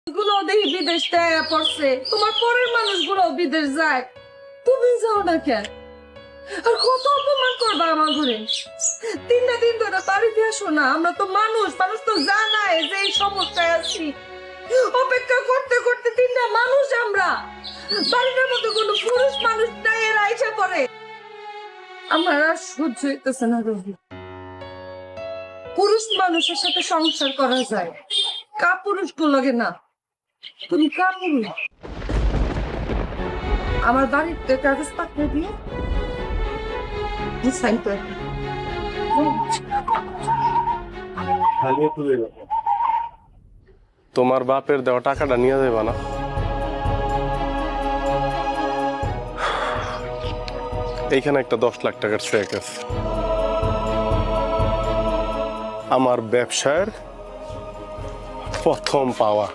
গুলো দেখি বিদেশ পড়ছে, তোমার পরের মানুষগুলো বিদেশ যায়, তুমি যাও না কেন? আর কত অপমান করবা আমার ঘরে? 3টা দিন ধরে বাড়িতে আসো না। আমরা তো মানুষ, মানুষ তো জানায় যে এই সমস্যায় আছি। অপেক্ষা করতে করতে 3টা মানুষ আমরা, বাড়িটার মধ্যে কোনো পুরুষ মানুষ নাই, এরা এসে পড়ে। আমার আর সহ্য হইতেছে না রবি। পুরুষ মানুষের সাথে সংসার করা যায়, কাপুরুষ গুলোকে না। তুমি কাপুরুষ। আমার বাড়িতে কাগজ পাঠিয়ে দিয়ে সাইন করে তোমার বাপের দেওয়া টাকাটা নিয়ে যাবে না? এইখানে একটা 10 লাখ টাকার চেক আছে। আমার ব্যবসার প্রথম পাওয়া।